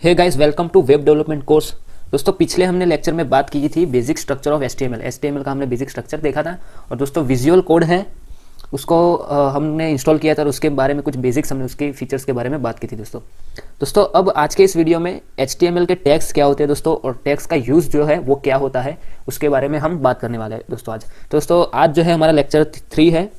Hey guys, welcome to web development course. दोस्तों, पिछले हमने लेक्चर में बात की थी बेसिक स्ट्रक्चर ऑफ एचटीएमएल का हमने बेसिक स्ट्रक्चर देखा था। और दोस्तों, विजुअल कोड है उसको हमने इंस्टॉल किया था और उसके बारे में कुछ बेसिक्स हमने उसके फीचर्स के बारे में बात की थी। दोस्तों अब आज के इस वीडियो में एचटीएमएल के टैग्स क्या होते हैं दोस्तों, और टैग्स का यूज़ जो है वो क्या होता है उसके बारे में हम बात करने वाले हैं दोस्तों आज। तो दोस्तों आज जो है हमारा लेक्चर 3 है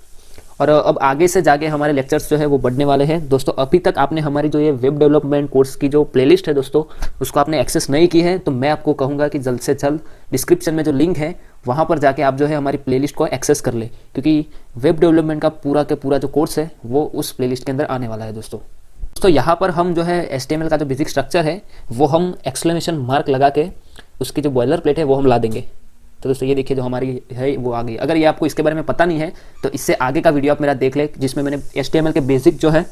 और अब आगे से जाके हमारे लेक्चर्स जो है वो बढ़ने वाले हैं। दोस्तों अभी तक आपने हमारी जो ये वेब डेवलपमेंट कोर्स की जो प्लेलिस्ट है दोस्तों उसको आपने एक्सेस नहीं की है, तो मैं आपको कहूँगा कि जल्द से जल्द डिस्क्रिप्शन में जो लिंक है वहाँ पर जाके आप जो है हमारी प्लेलिस्ट को एक्सेस कर ले, क्योंकि वेब डेवलपमेंट का पूरा जो कोर्स है वो उस प्लेलिस्ट के अंदर आने वाला है। दोस्तों यहाँ पर हम जो है HTML का जो बेसिक स्ट्रक्चर है वो हम एक्सक्लेमेशन मार्क लगा के उसकी जो बॉयलर प्लेट है वो हम ला देंगे। तो दोस्तों ये देखिए जो हमारी है वो आ गई। अगर ये आपको इसके बारे में पता नहीं है तो इससे आगे का वीडियो आप मेरा देख ले, जिसमें मैंने HTML के बेसिक जो है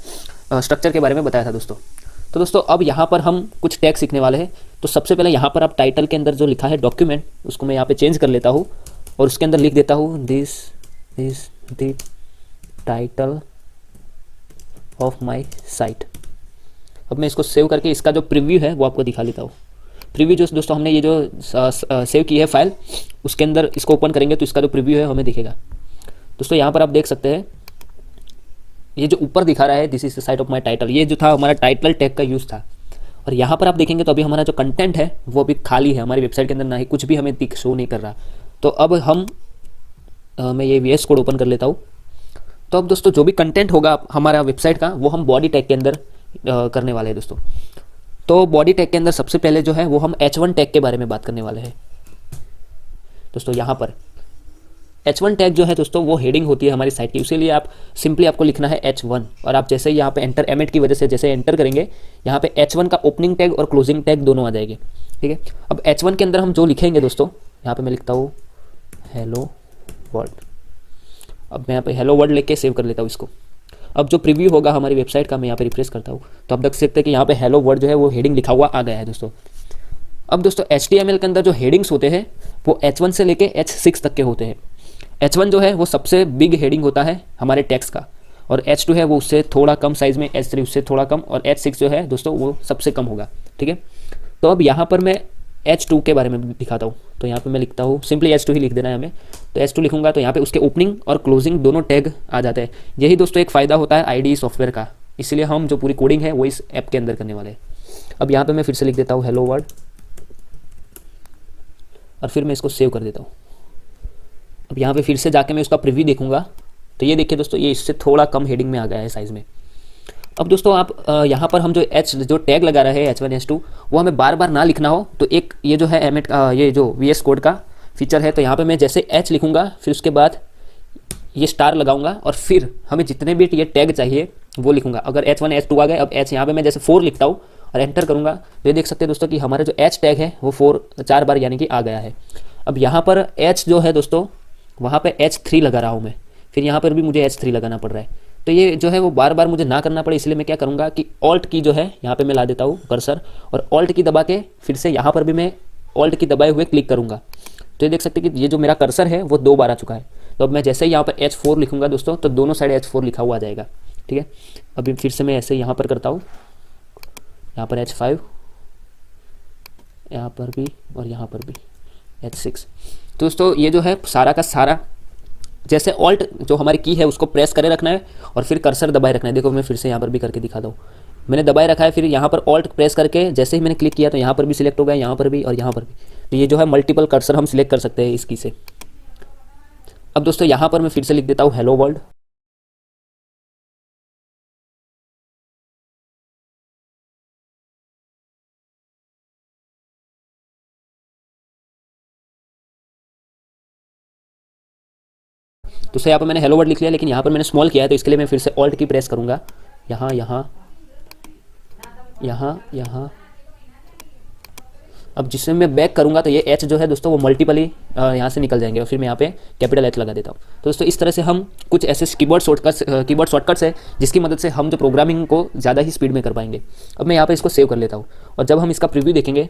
स्ट्रक्चर के बारे में बताया था दोस्तों। तो दोस्तों अब यहाँ पर हम कुछ टैग सीखने वाले हैं। तो सबसे पहले यहाँ पर आप टाइटल के अंदर जो लिखा है डॉक्यूमेंट, उसको मैं यहाँ पे चेंज कर लेता हूँ और उसके अंदर लिख देता हूँ this is the title of my site. अब मैं इसको सेव करके इसका जो प्रीव्यू है वो आपको दिखा लेता हूँ। प्रीव्यू जो दोस्तों हमने ये जो सेव की है फाइल, उसके अंदर इसको ओपन करेंगे तो इसका जो प्रीव्यू है हमें दिखेगा। दोस्तों यहाँ पर आप देख सकते हैं ये जो ऊपर दिखा रहा है this is the site of my title, ये जो था हमारा टाइटल टैग का यूज़ था। और यहाँ पर आप देखेंगे तो अभी हमारा जो कंटेंट है वो अभी खाली है, हमारी वेबसाइट के अंदर ना ही कुछ भी हमें शो नहीं कर रहा। तो अब मैं ये VS कोड ओपन कर लेता हूँ। तो अब दोस्तों जो भी कंटेंट होगा हमारा वेबसाइट का वो हम बॉडी टैग के अंदर करने वाले हैं दोस्तों। तो बॉडी टैग के अंदर सबसे पहले जो है वो हम H1 टैग के बारे में बात करने वाले हैं दोस्तों। यहाँ पर H1 टैग जो है दोस्तों वो हेडिंग होती है हमारी साइट की, इसीलिए आप सिंपली आपको लिखना है H1 और आप जैसे ही यहाँ पे एंटर एमिट की वजह से जैसे एंटर करेंगे यहाँ पे H1 का ओपनिंग टैग और क्लोजिंग टैग दोनों आ जाएंगे। ठीक है, अब H1 के अंदर हम जो लिखेंगे दोस्तों, यहाँ पे मैं लिखता हूँ हेलो वर्ल्ड। अब मैं यहाँ पे हेलो वर्ल्ड लेके सेव कर लेता हूँ इसको। अब जो प्रीव्यू होगा हमारी वेबसाइट का मैं यहाँ पे रिफ्रेश करता हूँ तो आप देख सकते हैं कि यहाँ पे हेलो वर्ल्ड जो है वो हेडिंग लिखा हुआ आ गया है दोस्तों। अब दोस्तों HTML के अंदर जो हेडिंग्स होते हैं वो H1 से लेके H6 तक के होते हैं। H1 जो है वो सबसे बिग हेडिंग होता है हमारे टेक्स्ट का, और H2 है वो उससे थोड़ा कम साइज़ में, H3 उससे थोड़ा कम, और H6 जो है दोस्तों वो सबसे कम होगा। ठीक है, तो अब यहाँ पर मैं H2 के बारे में दिखाता हूँ। तो यहाँ पे मैं लिखता हूँ, सिंपली H2 ही लिख देना है हमें। तो H2 लिखूंगा तो यहाँ पे उसके ओपनिंग और क्लोजिंग दोनों टैग आ जाते हैं। यही दोस्तों एक फ़ायदा होता है IDE सॉफ्टवेयर का, इसलिए हम जो पूरी कोडिंग है वो इस ऐप के अंदर करने वाले हैं। अब यहाँ पे मैं फिर से लिख देता हूँ हेलो वर्ल्ड और फिर मैं इसको सेव कर देता हूँ। अब यहाँ पे फिर से जाके मैं उसका प्रीव्यू देखूंगा तो ये देखिए दोस्तों ये इससे थोड़ा कम हेडिंग में आ गया है साइज़ में। अब दोस्तों आप यहाँ पर हम जो टैग लगा रहे हैं H1 H2 वो हमें बार बार ना लिखना हो तो एक ये जो है एमिट ये जो VS कोड का फीचर है, तो यहाँ पे मैं जैसे H लिखूँगा फिर उसके बाद ये स्टार लगाऊंगा और फिर हमें जितने भी ये टैग चाहिए वो लिखूंगा। अगर H1 H2 आ गए, अब H यहाँ पे मैं जैसे 4 लिखता हूँ और एंटर करूँगा तो ये देख सकते हैं दोस्तों कि हमारा जो H टैग है वो 4 बार यानी कि आ गया है। अब यहाँ पर H जो है दोस्तों वहाँ पे H3 लगा रहा हूँ मैं, फिर यहाँ पर भी मुझे H3 लगाना पड़ रहा है। तो ये जो है वो बार बार मुझे ना करना पड़े, इसलिए मैं क्या करूँगा कि ऑल्ट की जो है यहाँ पे मैं ला देता हूँ कर्सर, और ऑल्ट की दबा के फिर से यहाँ पर भी मैं ऑल्ट की दबाए हुए क्लिक करूँगा। तो ये देख सकते हैं कि ये जो मेरा कर्सर है वो 2 बार आ चुका है। तो अब मैं जैसे ही यहाँ पर H4 लिखूँगा दोस्तों तो दोनों साइड H4 लिखा हुआ आ जाएगा। ठीक है, अभी फिर से मैं ऐसे यहाँ पर करता हूँ, यहाँ पर H5, यहाँ पर भी और यहाँ पर भी H6। तो दोस्तों ये जो है सारा का सारा जैसे ऑल्ट जो हमारी की है उसको प्रेस करे रखना है और फिर कर्सर दबाए रखना है। देखो मैं फिर से यहाँ पर भी करके दिखाता हूँ, मैंने दबाए रखा है, फिर यहाँ पर ऑल्ट प्रेस करके जैसे ही मैंने क्लिक किया तो यहाँ पर भी सिलेक्ट हो गया, यहाँ पर भी और यहाँ पर भी। तो ये जो है मल्टीपल कर्सर हम सिलेक्ट कर सकते हैं इस की से। अब दोस्तों यहाँ पर मैं फिर से लिख देता हूँ हेलो वर्ल्ड। तो यहाँ पर मैंने हेलो वर्ल्ड लिख लिया, लेकिन यहाँ पर मैंने स्मॉल किया है तो इसके लिए मैं फिर से ऑल्ट की प्रेस करूँगा, यहाँ यहाँ यहाँ यहाँ। अब जिसमें मैं बैक करूँगा तो ये H जो है दोस्तों वो मल्टीपली यहाँ से निकल जाएंगे और फिर मैं यहाँ पे कैपिटल H लगा देता हूँ। तो दोस्तों इस तरह से हम कुछ ऐसे कीबोर्ड शॉर्टकट्स है जिसकी मदद से हम जो प्रोग्रामिंग को ज़्यादा ही स्पीड में कर पाएंगे। अब मैं यहाँ पे इसको सेव कर लेता हूँ और जब हम इसका प्रीव्यू देखेंगे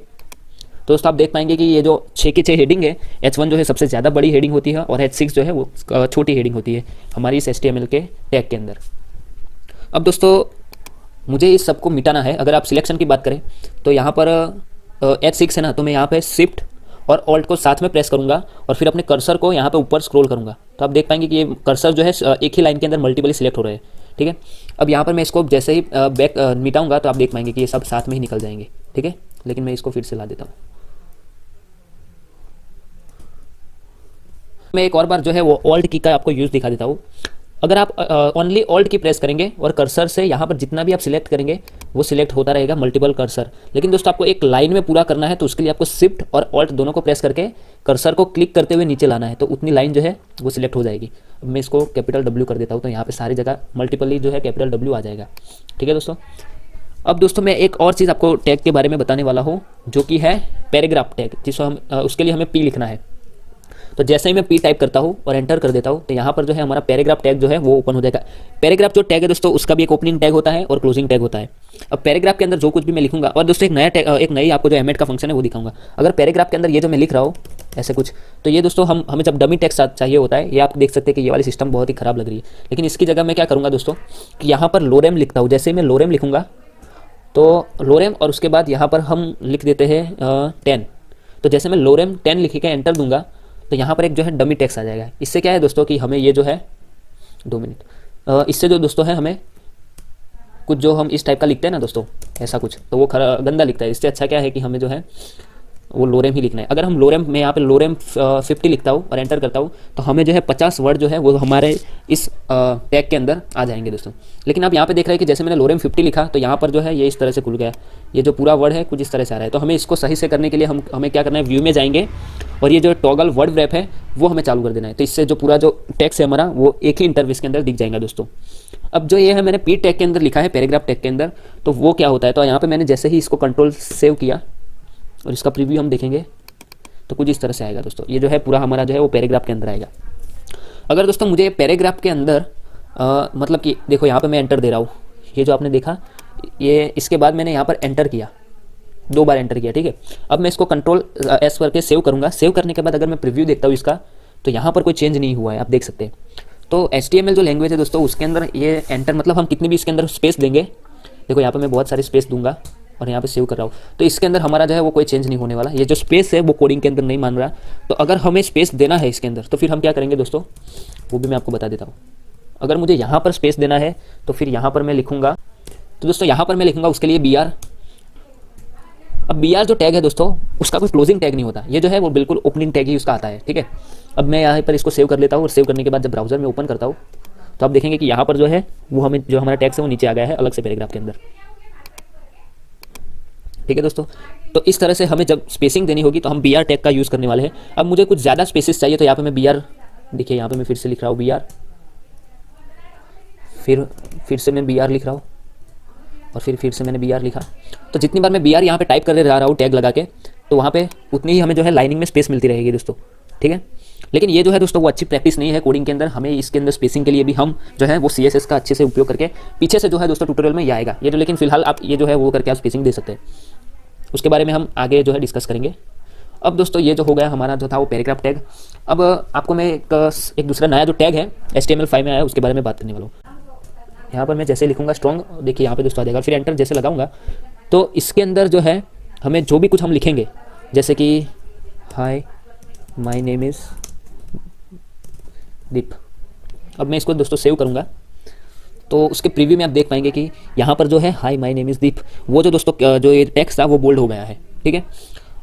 तो दोस्तों आप देख पाएंगे कि ये जो 6 की 6 हेडिंग है, H1 जो है सबसे ज़्यादा बड़ी हेडिंग होती है और H6 जो है वो छोटी हेडिंग होती है हमारी इस HTML के टैग के अंदर। अब दोस्तों मुझे इस सबको मिटाना है। अगर आप सिलेक्शन की बात करें तो यहाँ पर H6 है ना, तो मैं यहाँ पे शिफ्ट और ऑल्ट को साथ में प्रेस करूँगा और फिर अपने कर्सर को यहाँ पे ऊपर स्क्रॉल करूँगा, तो आप देख पाएंगे कि ये कर्सर जो है एक ही लाइन के अंदर मल्टीपली सिलेक्ट हो रहे हैं। ठीक है, अब यहाँ पर मैं इसको जैसे ही बैक मिटाऊंगा तो आप देख पाएंगे कि ये सब साथ में ही निकल जाएंगे। ठीक है, लेकिन मैं इसको फिर से ला देता हूँ। मैं एक और बार जो है वो ऑल्ट की का आपको यूज़ दिखा देता हूँ। अगर आप ओनली ऑल्ट की प्रेस करेंगे और कर्सर से यहाँ पर जितना भी आप सिलेक्ट करेंगे वो सिलेक्ट होता रहेगा मल्टीपल कर्सर। लेकिन दोस्तों आपको एक लाइन में पूरा करना है तो उसके लिए आपको शिफ्ट और ऑल्ट दोनों को प्रेस करके कर्सर को क्लिक करते हुए नीचे लाना है, तो उतनी लाइन जो है वो सिलेक्ट हो जाएगी। अब मैं इसको कैपिटल W कर देता हूँ, तो यहाँ पे सारी जगह मल्टीपली जो है कैपिटल W आ जाएगा। ठीक है दोस्तों, अब दोस्तों मैं एक और चीज़ आपको टैग के बारे में बताने वाला हूँ, जो कि है पैराग्राफ टैग, जिसको हम उसके लिए हमें P लिखना है। तो जैसे ही मैं P टाइप करता हूँ और एंटर कर देता हूँ तो यहाँ पर जो है हमारा पैराग्राफ टैग जो है वो ओपन हो जाएगा। पैराग्राफ जो टैग है दोस्तों उसका भी एक ओपनिंग टैग होता है और क्लोजिंग टैग होता है। अब पैराग्राफ के अंदर जो कुछ भी मैं लिखूंगा, और दोस्तों एक नई आपको जो एमेट का फंक्शन है वो दिखाऊंगा। अगर पैराग्राफ के अंदर ये जो मैं लिख रहा हूँ ऐसे कुछ, तो ये दोस्तों हमें जब डमी टेक्स्ट चाहिए होता है, ये आप देख सकते हैं कि ये वाली सिस्टम बहुत ही खराब लग रही है। लेकिन इसकी जगह मैं क्या करूँगा दोस्तों कि यहाँ पर लोरेम लिखता हूँ। जैसे ही मैं लोरेम लिखूँगा तो लोरेम, और उसके बाद यहाँ पर हम लिख देते हैं 10। तो जैसे मैं लोरेम 10 लिख के एंटर दूंगा तो यहाँ पर एक जो है डमी टेक्स्ट आ जाएगा। इससे क्या है दोस्तों कि हमें ये जो है 2 मिनट, इससे जो दोस्तों है हमें कुछ जो हम इस टाइप का लिखते हैं ना दोस्तों ऐसा कुछ, तो वो गंदा लिखता है। इससे अच्छा क्या है कि हमें जो है वो लोरेम ही लिखना है। अगर हम लोरेम, मैं यहाँ पे लोरेम 50 लिखता हूँ और एंटर करता हूँ तो हमें जो है 50 वर्ड जो है वो हमारे इस टैग के अंदर आ जाएंगे दोस्तों। लेकिन आप यहाँ पे देख रहे हैं कि जैसे मैंने लोरेम 50 लिखा तो यहाँ पर जो है ये इस तरह से खुल गया, ये जो पूरा वर्ड है कुछ इस तरह से आ रहा है। तो हमें इसको सही से करने के लिए हमें क्या करना है, व्यू में जाएंगे और ये जो टॉगल वर्ड रैप है वो हमें चालू कर देना है। तो इससे जो पूरा जो टैक्स है हमारा वो एक ही इंटरफेस के अंदर दिख जाएगा दोस्तों। अब जो ये है मैंने P टैग के अंदर लिखा है पैराग्राफ टैग के अंदर, तो वो क्या होता है, तो यहाँ पे मैंने जैसे ही इसको कंट्रोल सेव किया और इसका प्रीव्यू हम देखेंगे तो कुछ इस तरह से आएगा दोस्तों। ये जो है पूरा हमारा जो है वो पैराग्राफ के अंदर आएगा। अगर दोस्तों मुझे पैराग्राफ के अंदर मतलब कि देखो यहाँ पे मैं एंटर दे रहा हूँ, ये जो आपने देखा ये, इसके बाद मैंने यहाँ पर एंटर किया, 2 बार एंटर किया। ठीक है, अब मैं इसको कंट्रोल S करके सेव करूँगा। सेव करने के बाद अगर मैं प्रीव्यू देखता हूँ इसका तो यहाँ पर कोई चेंज नहीं हुआ है, आप देख सकते हैं। तो HTML जो लैंग्वेज है दोस्तों उसके अंदर ये एंटर मतलब हम कितनी भी इसके अंदर स्पेस देंगे, देखो यहाँ पर मैं बहुत सारी स्पेस दूंगा और यहाँ पे सेव कर रहा हूँ, तो इसके अंदर हमारा जो है वो कोई चेंज नहीं होने वाला। ये जो स्पेस है वो कोडिंग के अंदर नहीं मान रहा। तो अगर हमें स्पेस देना है इसके अंदर तो फिर हम क्या करेंगे दोस्तों, वो भी मैं आपको बता देता हूँ। अगर मुझे यहाँ पर स्पेस देना है तो फिर यहाँ पर मैं लिखूँगा, तो दोस्तों यहाँ पर मैं लिखूँगा उसके लिए BR। अब BR जो टैग है दोस्तों उसका कोई क्लोजिंग टैग नहीं होता, ये जो है वो बिल्कुल ओपनिंग टैग ही उसका आता है। ठीक है, अब मैं यहाँ पर इसको सेव कर लेता हूँ और सेव करने के बाद जब ब्राउजर में ओपन करता हूँ तो आप देखेंगे कि यहाँ पर जो है वो हमें जो हमारा टैक्स है वो नीचे आ गया है अलग से पैराग्राफ के अंदर। ठीक है दोस्तों, तो इस तरह से हमें जब स्पेसिंग देनी होगी तो हम BR टैग का यूज़ करने वाले हैं। अब मुझे कुछ ज़्यादा स्पेसिस चाहिए तो यहाँ पे मैं BR, देखिए यहाँ पे मैं फिर से लिख रहा हूँ BR, फिर से मैं BR लिख रहा हूँ और फिर से मैंने BR लिखा। तो जितनी बार मैं BR यहाँ पे टाइप कर जा रहा हूँ टैग लगा के, तो वहाँ पे उतनी ही हमें जो है लाइनिंग में स्पेस मिलती रहेगी दोस्तों। ठीक है, लेकिन ये जो है दोस्तों वो अच्छी प्रैक्टिस नहीं है कोडिंग के अंदर। हमें इसके अंदर स्पेसिंग के लिए भी हम जो है वो CSS का अच्छे से उपयोग करके पीछे से जो है दोस्तों ट्यूटोरियल में ये आएगा ये जो, लेकिन फिलहाल आप ये जो है वो करके आप स्पेसिंग दे सकते हैं, उसके बारे में हम आगे जो है डिस्कस करेंगे। अब दोस्तों ये जो हो गया हमारा जो था वो पैराग्राफ टैग। अब आपको मैं एक दूसरा नया जो टैग है HTML5 में आया उसके बारे में बात करने वाला हूँ। यहाँ पर मैं जैसे लिखूँगा स्ट्रॉन्ग, देखिए यहाँ पे दोस्तों आ जाएगा, फिर एंटर जैसे लगाऊंगा तो इसके अंदर जो है हमें जो भी कुछ हम लिखेंगे, जैसे कि हाय माय नेम इज़ दीप। अब मैं इसको दोस्तों सेव करूँगा तो उसके प्रीव्यू में आप देख पाएंगे कि यहाँ पर जो है हाय माय नेम इज़ दीप, वो जो दोस्तों जो ये टेक्स्ट था वो बोल्ड हो गया है। ठीक है,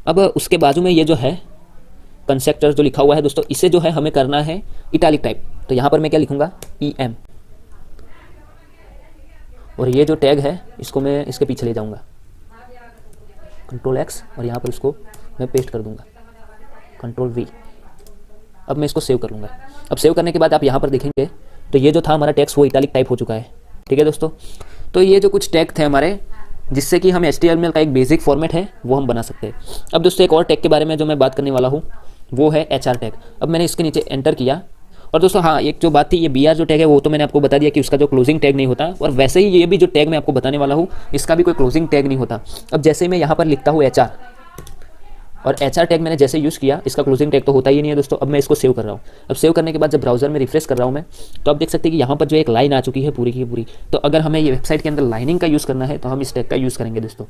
अब उसके बाजू में ये जो है कंस्ट्रक्टर जो लिखा हुआ है दोस्तों, इसे जो है हमें करना है इटैलिक टाइप। तो यहाँ पर मैं क्या लिखूँगा EM, और ये जो टैग है इसको मैं इसके पीछे ले जाऊँगा Ctrl+X और यहाँ पर उसको मैं पेस्ट कर दूँगा Ctrl+V। अब मैं इसको सेव कर लूँगा। अब सेव करने के बाद आप यहाँ पर देखेंगे तो ये जो था हमारा टेक्स्ट वो इटैलिक टाइप हो चुका है। ठीक है दोस्तों, तो ये जो कुछ टैग थे हमारे जिससे कि हम HTML का एक बेसिक फॉर्मेट है वो हम बना सकते हैं। अब दोस्तों एक और टैग के बारे में जो मैं बात करने वाला हूँ वो है HR टैग। अब मैंने इसके नीचे एंटर किया और दोस्तों हाँ एक जो बात थी, ये BR जो टैग है वो तो मैंने आपको बता दिया कि उसका जो क्लोजिंग टैग नहीं होता, और वैसे ही ये भी जो टैग मैं आपको बताने वाला हूँ इसका भी कोई क्लोजिंग टैग नहीं होता। अब जैसे मैं यहाँ पर लिखता हूँ HR, और HR टैग मैंने जैसे यूज़ किया, इसका क्लोजिंग टैग तो होता ही नहीं है दोस्तों। अब मैं इसको सेव कर रहा हूँ। अब सेव करने के बाद जब ब्राउज़र में रिफ्रेश कर रहा हूँ मैं, तो आप देख सकते हैं कि यहाँ पर जो एक लाइन आ चुकी है पूरी की पूरी। तो अगर हमें ये वेबसाइट के अंदर लाइनिंग का यूज़ करना है तो हम इस टैग का यूज़ करेंगे दोस्तों।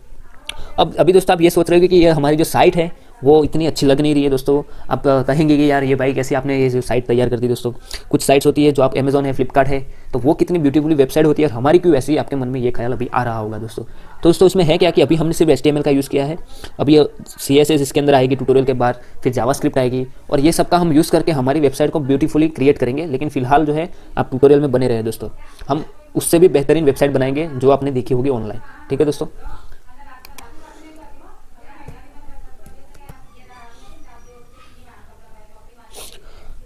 अब अभी दोस्तों आप ये सोच रहे हो कि ये हमारी जो साइट है वो इतनी अच्छी लग नहीं रही है दोस्तों। आप कहेंगे कि यार ये भाई कैसे आपने ये जो साइट तैयार कर दी दोस्तों। कुछ साइट्स होती है जो आप अमेजॉन है, फ्लिपकार्ट है, तो वो कितनी ब्यूटीफुली वेबसाइट होती है और हमारी क्यों ऐसी, आपके मन में ये ख्याल अभी आ रहा होगा दोस्तों। तो दोस्तों इसमें है क्या कि अभी हमने सिर्फ HTML का यूज़ किया है। अभी CSS इसके अंदर आएगी ट्यूटोरियल के बाद, फिर जावास्क्रिप्ट आएगी और ये सब का हम यूज़ करके हमारी वेबसाइट को ब्यूटीफुली क्रिएट करेंगे। लेकिन फिलहाल जो है आप ट्यूटोरियल में बने रहे दोस्तों, हम उससे भी बेहतरीन वेबसाइट बनाएंगे जो आपने देखी होगी ऑनलाइन। ठीक है दोस्तों।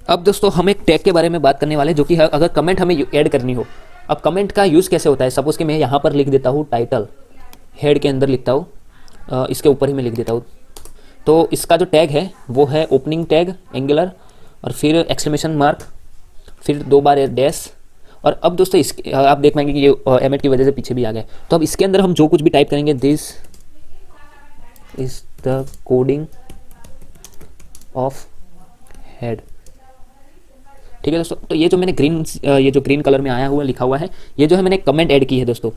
अब दोस्तों हम एक टैग के बारे में बात करने वाले हैं, जो कि अगर कमेंट हमें ऐड करनी हो। अब कमेंट का यूज़ कैसे होता है, सपोज़ कि मैं यहाँ पर लिख देता हूँ टाइटल, हेड के अंदर लिखता हूँ, इसके ऊपर ही मैं लिख देता हूँ। तो इसका जो टैग है वो है ओपनिंग टैग एंगुलर और फिर एक्सक्लेमेशन मार्क, फिर 2 बार डैश। और अब दोस्तों इस आप देख पाएंगे कि ये एमेट की वजह से पीछे भी आ गया। तो अब इसके अंदर हम जो कुछ भी टाइप करेंगे, this is the coding of head. ठीक है दोस्तों। तो ये जो मैंने ये जो ग्रीन कलर में आया हुआ लिखा हुआ है, ये जो है मैंने कमेंट ऐड की है दोस्तों।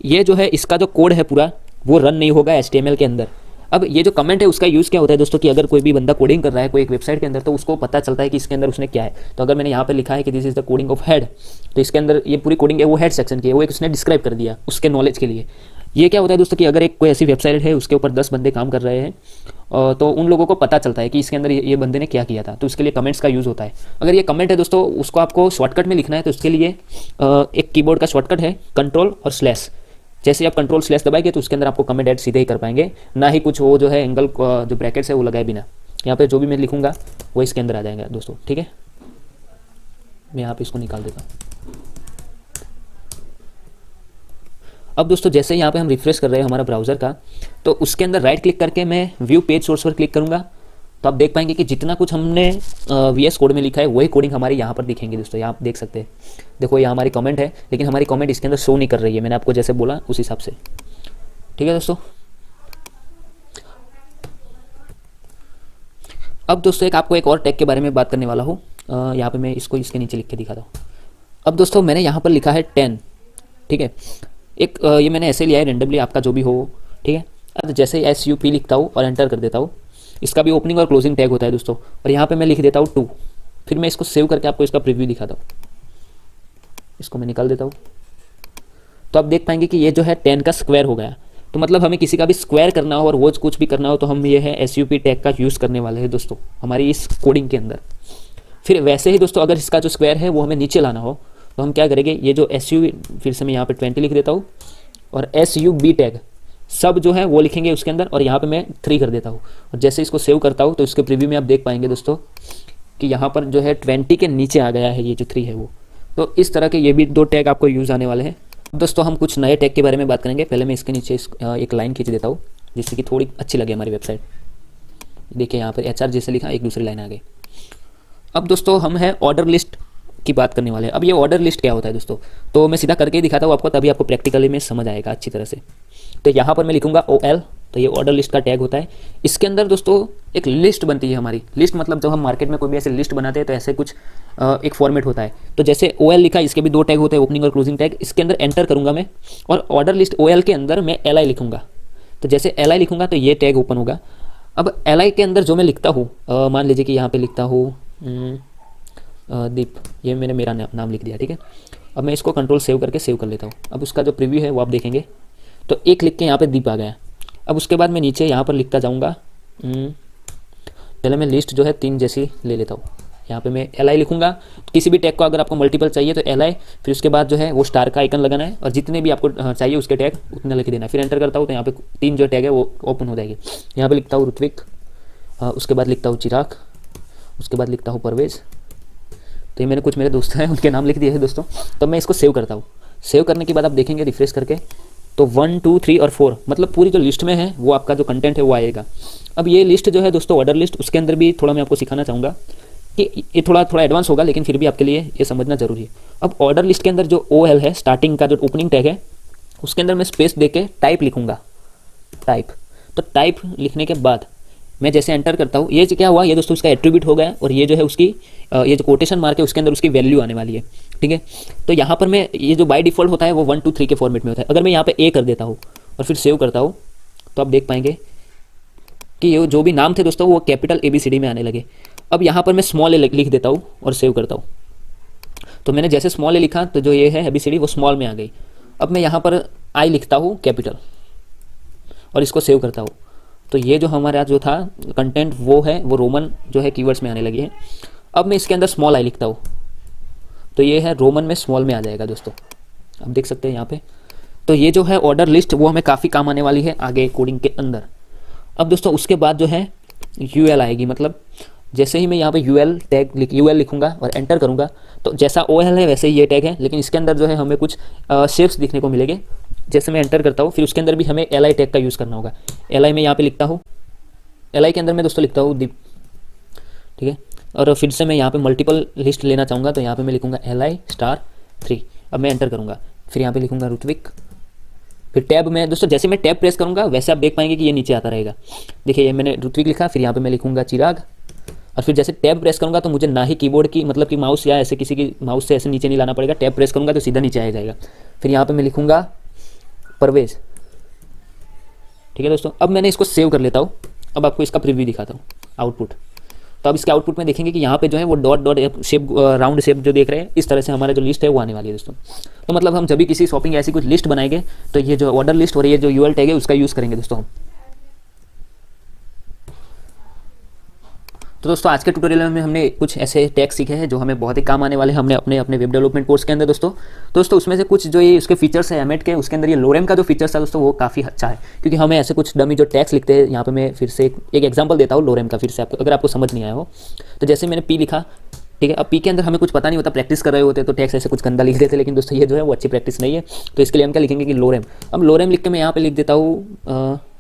ये जो है इसका जो कोड है पूरा वो रन नहीं होगा HTML के अंदर। अब ये जो कमेंट है उसका यूज़ क्या होता है दोस्तों कि अगर कोई भी बंदा कोडिंग कर रहा है कोई एक वेबसाइट के अंदर, तो उसको पता चलता है कि इसके अंदर उसने क्या है। तो अगर मैंने यहाँ पे लिखा है कि this is the coding of head, तो इसके अंदर ये पूरी कोडिंग है वो हेड सेक्शन की है, वो एक उसने डिस्क्राइब कर दिया उसके नॉलेज के लिए। ये क्या होता है दोस्तों कि अगर एक कोई ऐसी वेबसाइट है उसके ऊपर 10 बंदे काम कर रहे हैं, तो उन लोगों को पता चलता है कि इसके अंदर ये बंदे ने क्या किया था, तो उसके लिए कमेंट्स का यूज़ होता है। अगर ये कमेंट है दोस्तों उसको आपको शॉर्टकट में लिखना है, तो उसके लिए एक कीबोर्ड का शॉर्टकट है कंट्रोल और स्लैश। जैसे आप कंट्रोल स्लैश दबाएंगे तो उसके अंदर आपको कमेंट ऐड सीधे ही कर पाएंगे, ना ही कुछ वो जो है एंगल जो ब्रैकेट्स है वो लगाए बिना। यहाँ पे जो भी मैं लिखूंगा वो इसके अंदर आ जाएगा दोस्तों। ठीक है, मैं यहाँ पे इसको निकाल देता हूँ। अब दोस्तों जैसे यहाँ पे हम रिफ्रेश कर रहे हैं हमारा ब्राउज़र का, तो उसके अंदर राइट क्लिक करके मैं व्यू पेज सोर्स पर क्लिक करूँगा, तो आप देख पाएंगे कि जितना कुछ हमने VS कोड में लिखा है वही कोडिंग हमारी यहाँ पर दिखेंगी दोस्तों। यहाँ आप देख सकते हैं, देखो ये हमारी कमेंट है, लेकिन हमारी कमेंट इसके अंदर शो नहीं कर रही है। मैंने आपको जैसे बोला उस हिसाब से। ठीक है दोस्तों। अब दोस्तों आपको एक और टैग के बारे में बात करने वाला हूँ। यहाँ पर मैं इसको इसके नीचे लिख के दिखाता हूँ। अब दोस्तों मैंने यहाँ पर लिखा है 10। ठीक है, एक ये मैंने ऐसे लिया है रेंडमली, आपका जो भी हो। ठीक है, अब जैसे SUP लिखता हूँ और एंटर कर देता हूँ, इसका भी ओपनिंग और क्लोजिंग टैग होता है दोस्तों। और यहाँ पे मैं लिख देता हूँ 2। फिर मैं इसको सेव करके आपको इसका प्रीव्यू दिखाता हूँ। इसको मैं निकाल देता हूँ, तो आप देख पाएंगे कि ये जो है 10 का स्क्वायर हो गया। तो मतलब हमें किसी का भी स्क्वायर करना हो और वो कुछ भी करना हो तो हम ये है SUP टैग का यूज़ करने वाले हैं दोस्तों हमारी इस कोडिंग के अंदर। फिर वैसे ही दोस्तों अगर इसका जो स्क्वायर है वो हमें नीचे लाना हो तो हम क्या करेंगे, ये जो SUV, फिर से मैं यहाँ पे 20 लिख देता हूँ और SUB टैग सब जो है वो लिखेंगे उसके अंदर, और यहाँ पे मैं 3 कर देता हूँ। और जैसे इसको सेव करता हूँ तो इसके प्रीव्यू में आप देख पाएंगे दोस्तों कि यहाँ पर जो है 20 के नीचे आ गया है ये जो 3 है वो। तो इस तरह के ये भी 2 टैग आपको यूज़ आने वाले हैं। दोस्तों हम कुछ नए टैग के बारे में बात करेंगे। पहले मैं इसके नीचे एक लाइन खींच देता हूँ जिससे कि थोड़ी अच्छी लगे हमारी वेबसाइट। देखिए यहाँ पर HR जैसे लिखा, एक दूसरी लाइन आ गई। अब दोस्तों हम है ऑर्डर लिस्ट की बात करने वाले हैं। अब ये ऑर्डर लिस्ट क्या होता है दोस्तों, तो मैं सीधा करके ही दिखाता हूँ आपको, तभी आपको प्रैक्टिकली में समझ आएगा अच्छी तरह से। तो यहाँ पर मैं लिखूंगा OL, तो ये ऑर्डर लिस्ट का टैग होता है। इसके अंदर दोस्तों एक लिस्ट बनती है हमारी। लिस्ट मतलब जब हम मार्केट में कोई भी ऐसे लिस्ट बनाते हैं तो ऐसे कुछ एक फॉर्मेट होता है। तो जैसे OL लिखा, इसके भी 2 टैग होते हैं, ओपनिंग और क्लोजिंग टैग। इसके अंदर एंटर करूँगा मैं और ऑर्डर लिस्ट OL के अंदर मैं LI लिखूँगा। तो जैसे LI लिखूँगा तो ये टैग ओपन होगा। अब LI के अंदर जो मैं लिखता हूँ, मान लीजिए कि यहाँ पर लिखता हूँ दीप, ये मैंने मेरा नाम लिख दिया। ठीक है, अब मैं इसको कंट्रोल सेव करके सेव कर लेता हूँ। अब उसका जो प्रीव्यू है वो आप देखेंगे, तो एक लिख के यहाँ पे दीप आ गया। अब उसके बाद मैं नीचे यहाँ पर लिखता जाऊँगा, पहले मैं लिस्ट जो है 3 जैसी ले लेता हूँ। यहाँ पे मैं LI लिखूँगा। किसी भी टैग को अगर आपको मल्टीपल चाहिए तो LI, फिर उसके बाद जो है वो स्टार का आइकन लगाना है और जितने भी आपको चाहिए उसके टैग उतने लिख देना। फिर एंटर करता हूँ तो यहाँ पे 3 जो टैग है वो ओपन हो जाएगी। यहाँ पर लिखता हूँ ऋत्विक, उसके बाद लिखता हूँ चिराग, उसके बाद लिखता हूँ परवेज। तो ये मैंने कुछ मेरे दोस्त हैं उनके नाम लिख दिए हैं दोस्तों। तो मैं इसको सेव करता हूँ। सेव करने के बाद आप देखेंगे रिफ्रेश करके तो 1, 2, 3 और 4 मतलब पूरी जो लिस्ट में है वो आपका जो कंटेंट है वो आएगा। अब ये लिस्ट जो है दोस्तों ऑर्डर लिस्ट, उसके अंदर भी थोड़ा मैं आपको सिखाना चाहूँगा कि ये थोड़ा एडवांस होगा, लेकिन फिर भी आपके लिए ये समझना जरूरी है। अब ऑर्डर लिस्ट के अंदर जो OL है, स्टार्टिंग का जो ओपनिंग टैग है, उसके अंदर मैं स्पेस दे के टाइप लिखूँगा, टाइप। तो टाइप लिखने के बाद मैं जैसे एंटर करता हूँ, ये क्या हुआ, ये दोस्तों उसका एट्रीब्यूट हो गया और ये जो है उसकी ये जो कोटेशन मार्क है उसके अंदर उसकी वैल्यू आने वाली है। ठीक है, तो यहाँ पर मैं ये जो बाय डिफ़ॉल्ट होता है वो 1 2 3 के फॉर्मेट में होता है। अगर मैं यहाँ पे ए कर देता हूँ और फिर सेव करता हूँ तो आप देख पाएंगे कि ये जो भी नाम थे दोस्तों वो कैपिटल ABCD में आने लगे। अब यहाँ पर मैं स्मॉल ए लिख देता हूँ और सेव करता हूँ, तो मैंने जैसे स्मॉल ए लिखा तो जो ये है ABCD वो स्मॉल में आ गई। अब मैं यहाँ पर आई लिखता हूँ कैपिटल और इसको सेव करता हूँ, तो ये जो हमारा जो था कंटेंट वो है वो रोमन जो है कीवर्ड्स में आने लगी है। अब मैं इसके अंदर स्मॉल आई लिखता हूँ तो ये है रोमन में स्मॉल में आ जाएगा दोस्तों, आप देख सकते हैं यहाँ पे। तो ये जो है ऑर्डर लिस्ट वो हमें काफ़ी काम आने वाली है आगे कोडिंग के अंदर। अब दोस्तों उसके बाद जो है UL आएगी, मतलब जैसे ही मैं यहाँ पे UL लिखूंगा और एंटर करूँगा तो जैसा OL है वैसे ही ये टैग है, लेकिन इसके अंदर जो है हमें कुछ शेप्स दिखने को मिलेंगे। जैसे मैं एंटर करता हूँ फिर उसके अंदर भी हमें LI टैग का यूज़ करना होगा। LI में यहाँ पे लिखता हूँ, LI के अंदर मैं दोस्तों लिखता हूँ दीप, ठीक है। और फिर से मैं यहाँ पे मल्टीपल लिस्ट लेना चाहूँगा तो यहाँ पे मैं लिखूँगा LI*3। अब मैं एंटर करूँगा, फिर यहाँ पे लिखूँगा ऋत्विक, फिर टैब में दोस्तों जैसे मैं टैब प्रेस करूँगा वैसे आप देख पाएंगे कि ये नीचे आता रहेगा। देखिए ये मैंने ऋत्विक लिखा, फिर यहाँ पे मैं लिखूँगा चिराग, और फिर जैसे टैब प्रेस करूँगा तो मुझे ना ही कीबोर्ड की मतलब कि माउस या ऐसे किसी की माउस से ऐसे नीचे नहीं लाना पड़ेगा, टैब प्रेस करूँगा तो सीधा नीचे आ जाएगा। फिर यहाँ पर मैं लिखूँगा परवेज, ठीक है दोस्तों। अब मैंने इसको सेव कर लेता हूँ। अब आपको इसका प्रीव्यू दिखाता हूँ आउटपुट। तो अब इसके आउटपुट में देखेंगे कि यहाँ पे जो है वो डॉट शेप राउंड शेप जो देख रहे हैं इस तरह से हमारा जो लिस्ट है वो आने वाली है दोस्तों। तो मतलब हम जब भी किसी शॉपिंग ऐसी कुछ लिस्ट बनाएंगे तो ये जो ऑर्डर लिस्ट और ये जो UL टैग है उसका यूज़ करेंगे दोस्तों हम। तो दोस्तों आज के ट्यूटोरियल में हमने कुछ ऐसे टैग सीखे हैं जो हमें बहुत ही काम आने वाले हैं हमने अपने वेब डेवलपमेंट कोर्स के अंदर दोस्तों उसमें से कुछ जो ये उसके फीचर्स है एमेट के, उसके अंदर ये लोरेम का जो फीचर्स है दोस्तों वो काफ़ी अच्छा है, क्योंकि हमें ऐसे कुछ डमी जो टैग्स लिखते हैं। यहाँ पे मैं फिर से एक एग्जांपल देता हूँ लोरेम का, फिर से आपको अगर आपको समझ नहीं आया हो तो जैसे मैंने P लिखा, ठीक है। अब P के अंदर हमें कुछ पता नहीं होता, प्रैक्टिस कर रहे होते तो टैग्स ऐसे कुछ गंदा लिख देते, लेकिन दोस्तों ये जो है वो अच्छी प्रैक्टिस नहीं है। तो इसके लिए हम क्या लिखेंगे कि लोरेम। अब लोरेम लिख के मैं यहाँ पे लिख देता हूँ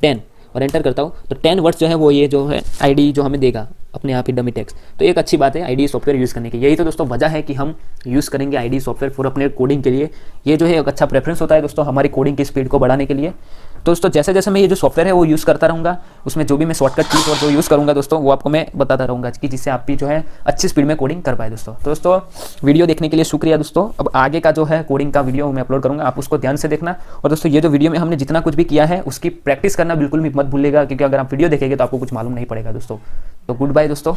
10 और एंटर करता हूँ तो 10 वर्ड्स जो है वो ये जो है ID जो हमें देगा अपने आप ही डमी टैग्स। तो एक अच्छी बात है IDE सॉफ्टवेयर यूज़ करने की। यही तो दोस्तों वजह है कि हम यूज़ करेंगे IDE सॉफ्टवेयर फॉर अपने कोडिंग के लिए। ये जो है एक अच्छा प्रेफरेंस होता है दोस्तों हमारी कोडिंग की स्पीड को बढ़ाने के लिए। तो दोस्तों जैसे जैसे मैं ये जो सॉफ्टवेयर है वो यूज़ करता रहूँगा, उसमें जो भी मैं शॉर्टकट कीज और जो यूज़ करूँगा दोस्तों वो आपको मैं बताता रहूँगा कि जिससे आप भी जो है अच्छी स्पीड में कोडिंग कर पाए दोस्तों। तो दोस्तों वीडियो देखने के लिए शुक्रिया दोस्तों। अब आगे का जो है कोडिंग का वीडियो मैं अपलोड करूँगा, आप उसको ध्यान से देखना। और दोस्तों ये जो वीडियो में हमने जितना कुछ भी किया है उसकी प्रैक्टिस करना बिल्कुल भी मत भूलिएगा, क्योंकि अगर आप वीडियो देखेंगे तो आपको कुछ मालूम नहीं पड़ेगा दोस्तों। तो गुड बाय दोस्तों।